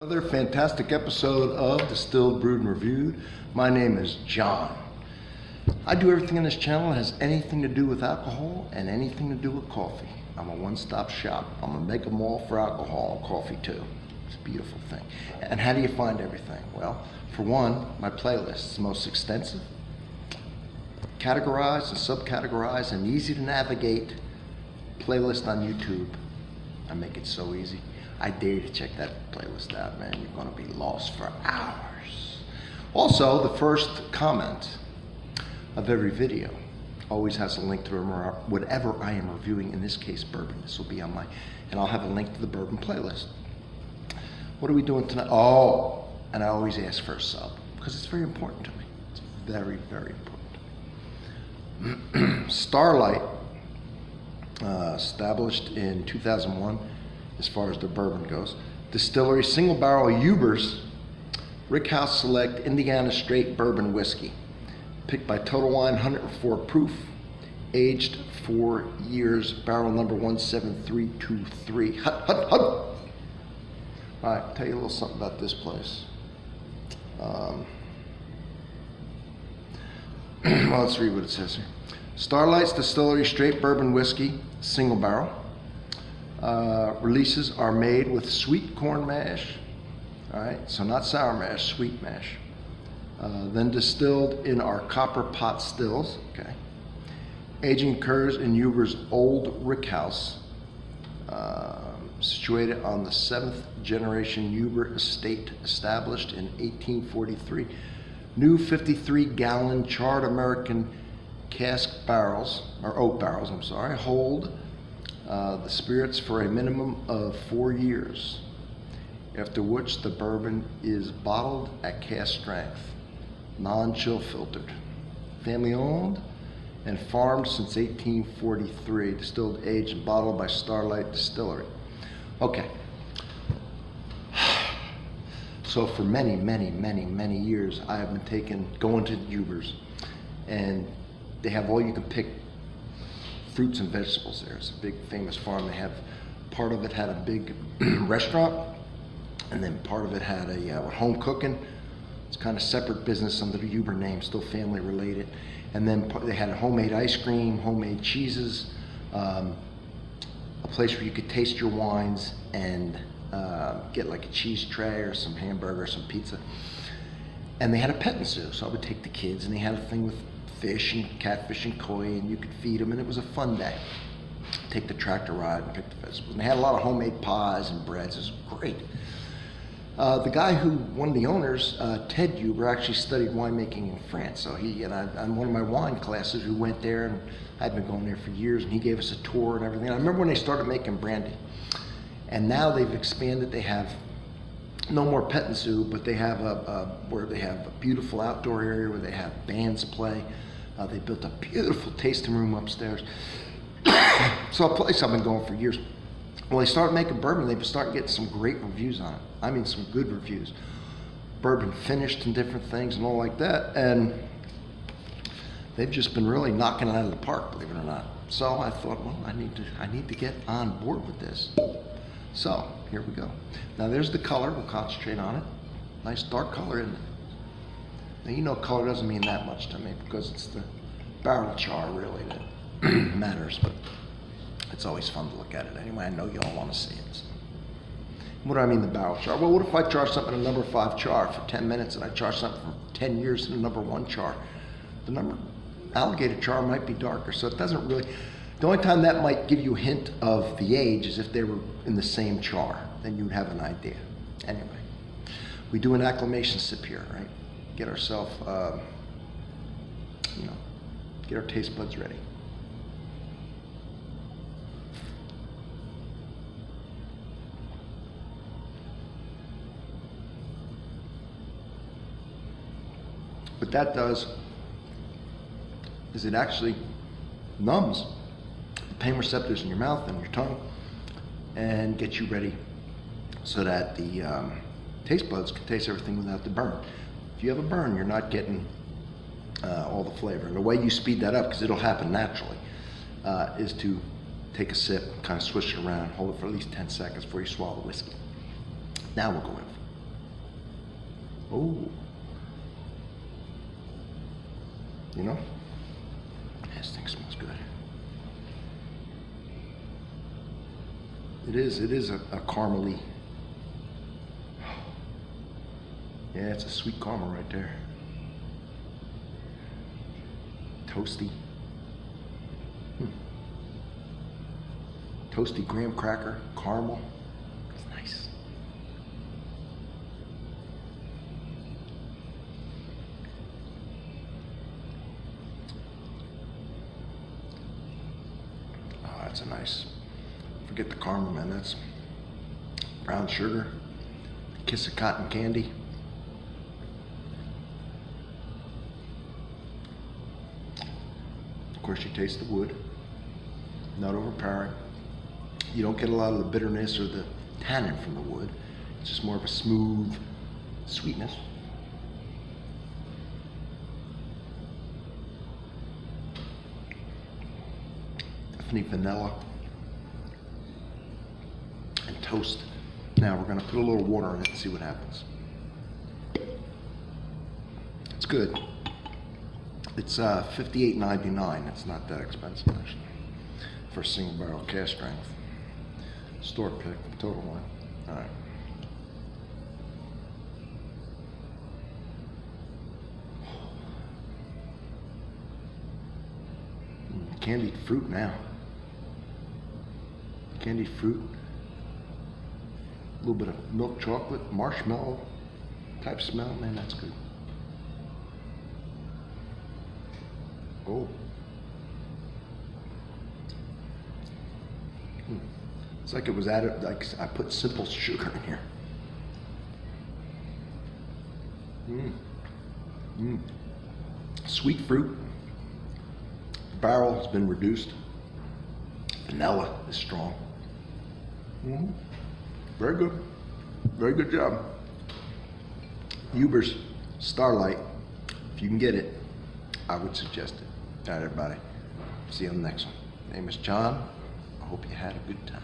Another fantastic episode of Distilled, Brewed, and Reviewed. My name is John. I do everything on this channel that has anything to do with alcohol and anything to do with coffee. I'm a one-stop shop. I'm a mega mall for alcohol and coffee too. It's a beautiful thing. And how do you find everything? Well, for one, my playlist is the most extensive, categorized and subcategorized and easy to navigate playlist on YouTube. I make it so easy. I dare you to check that playlist out, man. You're gonna be lost for hours. Also, the first comment of every video always has a link to whatever I am reviewing, in this case, bourbon. This will be on and I'll have a link to the bourbon playlist. What are we doing tonight? Oh, and I always ask for a sub, because it's very important to me. It's very, very important to me. Starlight, established in 2001, as far as the bourbon goes. Distillery, single barrel Hubers, Rickhouse Select Indiana Straight Bourbon Whiskey. Picked by Total Wine, 104 proof, aged 4 years, barrel number 17323. Hut, hut, hut. All right, I'll tell you a little something about this place. Well, let's read what it says here. Starlight's Distillery Straight Bourbon Whiskey, single barrel. Releases are made with sweet corn mash, all right, so not sour mash, sweet mash, then distilled in our copper pot stills, okay. Aging occurs in Huber's old rickhouse, situated on the 7th generation Huber estate, established in 1843. New 53-gallon charred American cask barrels, or oak barrels, I'm sorry, hold the spirits for a minimum of 4 years, after which the bourbon is bottled at cask strength, non-chill filtered. Family owned and farmed since 1843, distilled, aged, and bottled by Starlight Distillery. Okay. So for many, many, many, many years, I have been going to Huber's, and they have all you can pick fruits and vegetables there. It's a big famous farm. They have, part of it had a big restaurant, and then part of it had a home cooking. It's kind of separate business under the Huber name, still family related. And then they had homemade ice cream, homemade cheeses, a place where you could taste your wines and get like a cheese tray or some hamburger or some pizza. And they had a petting zoo, so I would take the kids, and they had a thing with fish and catfish and koi, and you could feed them, and it was a fun day. Take the tractor ride and pick the vegetables. And they had a lot of homemade pies and breads. It was great. The guy one of the owners, Ted Huber, actually studied winemaking in France. So on one of my wine classes, we went there, and I'd been going there for years, and he gave us a tour and everything. And I remember when they started making brandy. And now they've expanded. They have no more petting zoo, but they have where they have a beautiful outdoor area where they have bands play. They built a beautiful tasting room upstairs. So a place I've been going for years. Well, they started making bourbon. They've started getting some great reviews on it. I mean, some good reviews. Bourbon finished and different things and all like that. And they've just been really knocking it out of the park, believe it or not. So I thought, well, I need to get on board with this. So here we go. Now there's the color. We'll concentrate on it. Nice dark color, isn't it? Now, you know, color doesn't mean that much to me, because it's the barrel char really that matters, but it's always fun to look at it anyway. I know you all want to see it. So. What do I mean, the barrel char? Well, what if I char something in a number 5 char for 10 minutes, and I char something for 10 years in a number 1 char? The alligator char might be darker, so it doesn't really. The only time that might give you a hint of the age is if they were in the same char. Then you'd have an idea. Anyway, we do an acclimation sip here, right? Get ourselves, get our taste buds ready. What that does is it actually numbs the pain receptors in your mouth and your tongue and gets you ready so that the taste buds can taste everything without the burn. If you have a burn, you're not getting all the flavor. And the way you speed that up, because it'll happen naturally, is to take a sip, kind of swish it around, hold it for at least 10 seconds before you swallow the whiskey. Now we'll go in. Oh. You know, this thing smells good. It is a caramely. Yeah, it's a sweet caramel right there. Toasty. Toasty graham cracker, caramel. It's nice. Oh, that's a nice. Forget the caramel, man. That's brown sugar, a kiss of cotton candy. Of course, you taste the wood, not overpowering. You don't get a lot of the bitterness or the tannin from the wood. It's just more of a smooth sweetness. Definitely vanilla and toast. Now we're going to put a little water in it and see what happens. It's good. It's $58.99. It's not that expensive actually for a single barrel cask strength. Store pick, total one. All right. Candied fruit now. Candied fruit. A little bit of milk chocolate, marshmallow type smell. Man, that's good. Oh. It's like it was added, like I put simple sugar in here. Sweet fruit. The barrel has been reduced. Vanilla is strong. Very good. Very good job. Huber's Starlight. If you can get it, I would suggest it. All right, everybody. See you on the next one. My name is John. I hope you had a good time.